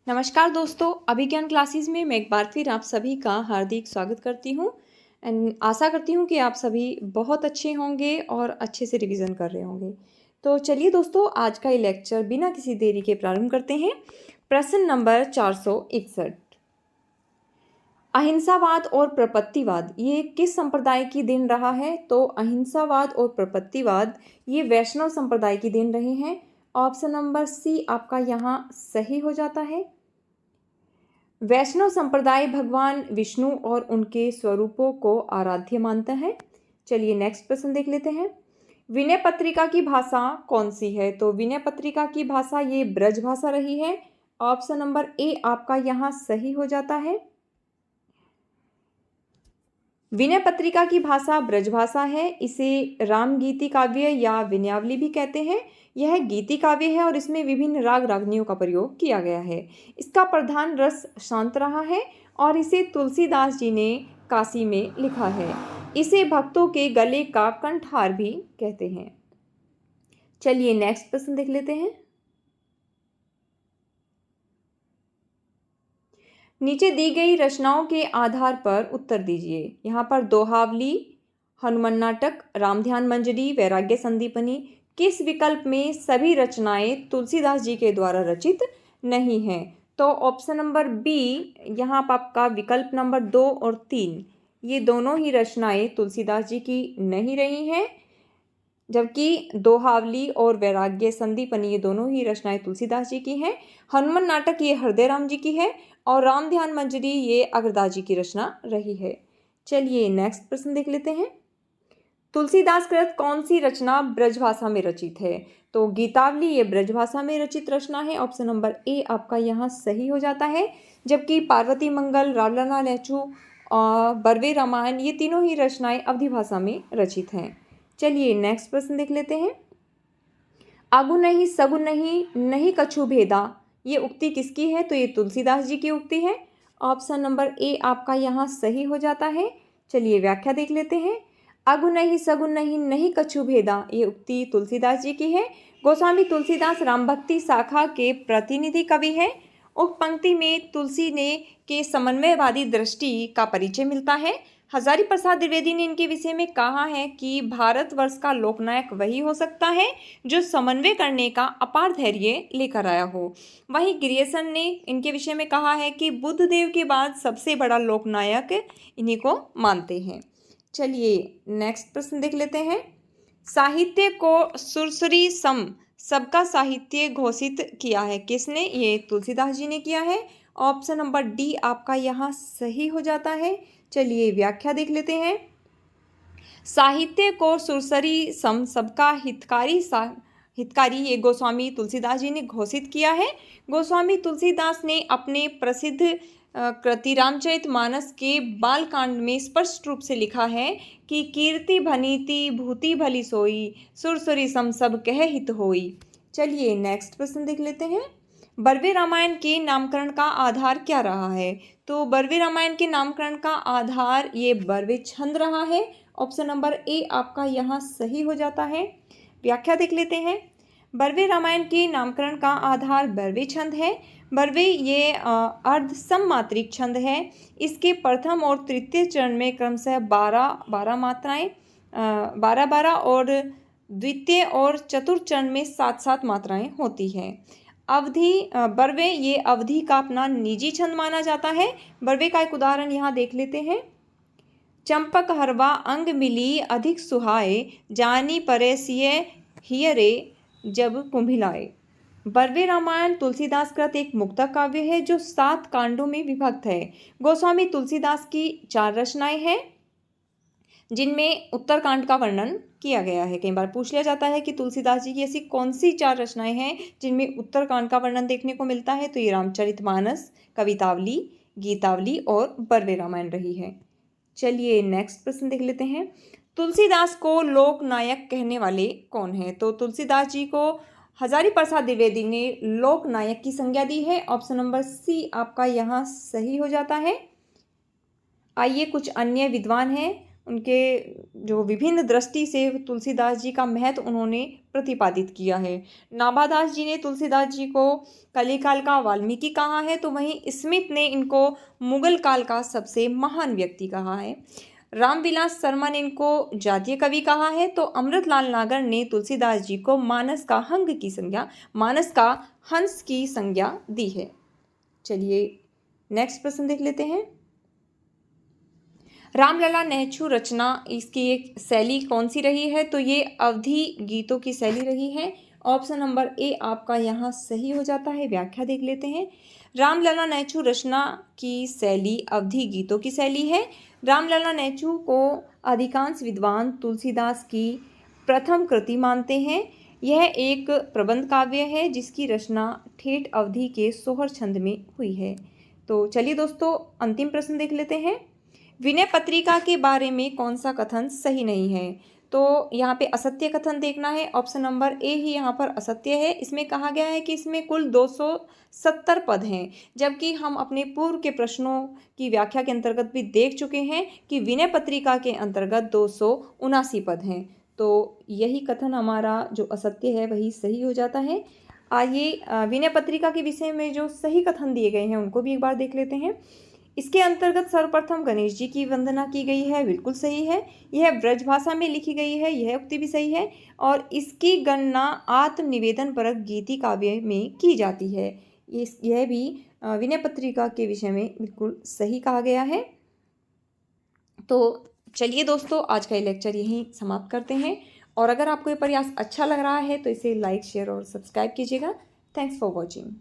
नमस्कार दोस्तों, अभिज्ञान क्लासेस में मैं एक बार फिर आप सभी का हार्दिक स्वागत करती हूँ एंड आशा करती हूँ कि आप सभी बहुत अच्छे होंगे और अच्छे से रिवीजन कर रहे होंगे। तो चलिए दोस्तों, आज का ये लेक्चर बिना किसी देरी के प्रारंभ करते हैं। प्रश्न नंबर 461, अहिंसावाद और प्रपत्तिवाद ये किस संप्रदाय की देन रहा है? तो अहिंसावाद और प्रपत्तिवाद ये वैष्णव संप्रदाय की देन रहे हैं। ऑप्शन नंबर सी आपका यहाँ सही हो जाता है। वैष्णव संप्रदाय भगवान विष्णु और उनके स्वरूपों को आराध्य मानता है। चलिए नेक्स्ट प्रश्न देख लेते हैं। विनय पत्रिका की भाषा कौन सी है? तो विनय पत्रिका की भाषा ये ब्रज भाषा रही है। ऑप्शन नंबर ए आपका यहाँ सही हो जाता है। विनय पत्रिका की भाषा ब्रजभाषा है। इसे राम गीति काव्य या विनयावली भी कहते हैं। यह गीति काव्य है और इसमें विभिन्न राग रागनियों का प्रयोग किया गया है। इसका प्रधान रस शांत रहा है और इसे तुलसीदास जी ने काशी में लिखा है। इसे भक्तों के गले का कंठहार भी कहते हैं। चलिए नेक्स्ट प्रश्न देख लेते हैं। नीचे दी गई रचनाओं के आधार पर उत्तर दीजिए। यहाँ पर दोहावली, हनुमान नाटक, रामध्यान मंजरी, वैराग्य संदीपनी किस विकल्प में सभी रचनाएं तुलसीदास जी के द्वारा रचित नहीं हैं? तो ऑप्शन नंबर बी यहाँ पर आपका विकल्प नंबर 2 और 3 ये दोनों ही रचनाएं तुलसीदास जी की नहीं रही हैं, जबकि दोहावली और वैराग्य संदीपनी ये दोनों ही रचनाएं तुलसीदास जी की हैं। हनुमान नाटक ये हृदय राम जी की है और राम ध्यान मंजरी ये अग्रदास जी की रचना रही है। चलिए नेक्स्ट प्रश्न देख लेते हैं। तुलसीदास कृत कौन सी रचना ब्रजभाषा में रचित है? तो गीतावली ये ब्रजभाषा में रचित रचना है। ऑप्शन नंबर ए आपका यहाँ सही हो जाता है। जबकि पार्वती मंगल, रावलना लहचू और बरवे रामायण ये तीनों ही रचनाएं अवधी भाषा में रचित हैं। चलिए नेक्स्ट प्रश्न देख लेते हैं। आगु नहीं सगु नहीं नहीं कछु भेदा ये उक्ति किसकी है? तो ये तुलसीदास जी की उक्ति है। ऑप्शन नंबर ए आपका यहाँ सही हो जाता है। चलिए व्याख्या देख लेते हैं। आगु नहीं सगु नहीं नहीं कछु भेदा ये उक्ति तुलसीदास जी की है। गोस्वामी तुलसीदास राम भक्ति शाखा के प्रतिनिधि कवि हैं। उक्त पंक्ति में तुलसी ने के समन्वयवादी दृष्टि का परिचय मिलता है। हजारी प्रसाद द्विवेदी ने इनके विषय में कहा है कि भारतवर्ष का लोकनायक वही हो सकता है जो समन्वय करने का अपार धैर्य लेकर आया हो। वहीं ग्रियर्सन ने इनके विषय में कहा है कि बुद्ध देव के बाद सबसे बड़ा लोकनायक इन्हीं को मानते हैं। चलिए नेक्स्ट प्रश्न देख लेते हैं। साहित्य को सुरसरी सम सबका साहित्य घोषित किया है किसने? ये तुलसीदास जी ने किया है। ऑप्शन नंबर डी आपका यहाँ सही हो जाता है। चलिए व्याख्या देख लेते हैं। साहित्य को सुरसरी सम सबका हितकारी ये गोस्वामी तुलसीदास जी ने घोषित किया है। गोस्वामी तुलसीदास ने अपने प्रसिद्ध कृति रामचरितमानस के बालकांड में स्पष्ट रूप से लिखा है कि कीर्ति भनीति भूति भली सोई सुरसुरी सम सब कह हित होई। चलिए नेक्स्ट प्रश्न देख लेते हैं। बरवे रामायण के नामकरण का आधार क्या रहा है? तो बरवे रामायण के नामकरण का आधार ये बरवे छंद रहा है। ऑप्शन नंबर ए आपका यहाँ सही हो जाता है। व्याख्या देख लेते हैं। बरवे रामायण के नामकरण का आधार बरवे छंद है। बरवे ये अर्ध सममात्रिक छंद है। इसके प्रथम और तृतीय चरण में क्रमशः 12 मात्राएं 12 और द्वितीय और चतुर्थ चरण में 7 मात्राएं होती हैं। अवधि बरवे ये अवधि का अपना निजी छंद माना जाता है। बरवे का एक उदाहरण यहाँ देख लेते हैं। चंपक हरवा अंग मिली अधिक सुहाए जानी परेसिय हियरे जब कुंभिलाए। बरवे रामायण तुलसीदास कृत एक मुक्तक काव्य है जो 7 कांडों में विभक्त है। गोस्वामी तुलसीदास की 4 रचनाएं हैं जिनमें उत्तरकांड का वर्णन किया गया है। कई बार पूछ लिया जाता है कि तुलसीदास जी की ऐसी कौन सी 4 रचनाएं हैं जिनमें उत्तरकांड का वर्णन देखने को मिलता है? तो ये रामचरितमानस, कवितावली, गीतावली और बरवे रामायण रही है। चलिए नेक्स्ट प्रश्न देख लेते हैं। तुलसीदास को लोक नायक कहने वाले कौन हैं? तो तुलसीदास जी को हजारी प्रसाद द्विवेदी ने लोक नायक की संज्ञा दी है। ऑप्शन नंबर सी आपका यहाँ सही हो जाता है। आइए कुछ अन्य विद्वान हैं उनके जो विभिन्न दृष्टि से तुलसीदास जी का महत्व उन्होंने प्रतिपादित किया है। नाभादास जी ने तुलसीदास जी को कलिकाल का वाल्मीकि कहा है, तो वहीं स्मिथ ने इनको मुगल काल का सबसे महान व्यक्ति कहा है। रामविलास शर्मा ने इनको जातीय कवि कहा है, तो अमृतलाल नागर ने तुलसीदास जी को मानस का हंस की संज्ञा दी है। चलिए नेक्स्ट प्रश्न देख लेते हैं। रामलला नेछू रचना, इसकी एक शैली कौन सी रही है? तो ये अवधी गीतों की शैली रही है। ऑप्शन नंबर ए आपका यहाँ सही हो जाता है। व्याख्या देख लेते हैं। रामलला नेछू रचना की शैली अवधी गीतों की शैली है। रामलला नेछू को अधिकांश विद्वान तुलसीदास की प्रथम कृति मानते हैं। यह एक प्रबंध काव्य है जिसकी रचना ठेठ अवधि के सोहर छंद में हुई है। तो चलिए दोस्तों अंतिम प्रश्न देख लेते हैं। विनय पत्रिका के बारे में कौन सा कथन सही नहीं है? तो यहाँ पे असत्य कथन देखना है। ऑप्शन नंबर ए ही यहाँ पर असत्य है। इसमें कहा गया है कि इसमें कुल 270 पद हैं, जबकि हम अपने पूर्व के प्रश्नों की व्याख्या के अंतर्गत भी देख चुके हैं कि विनय पत्रिका के अंतर्गत 279 पद हैं। तो यही कथन हमारा जो असत्य है वही सही हो जाता है। आइए विनय पत्रिका के विषय में जो सही कथन दिए गए हैं उनको भी एक बार देख लेते हैं। इसके अंतर्गत सर्वप्रथम गणेश जी की वंदना की गई है, बिल्कुल सही है। यह ब्रज भाषा में लिखी गई है, यह उक्ति भी सही है। और इसकी गणना आत्मनिवेदन परक गीति काव्य में की जाती है। यह भी विनय पत्रिका के विषय में बिल्कुल सही कहा गया है। तो चलिए दोस्तों आज का ये लेक्चर यहीं समाप्त करते हैं। और अगर आपको ये प्रयास अच्छा लग रहा है तो इसे लाइक, शेयर और सब्सक्राइब कीजिएगा। Thanks for watching.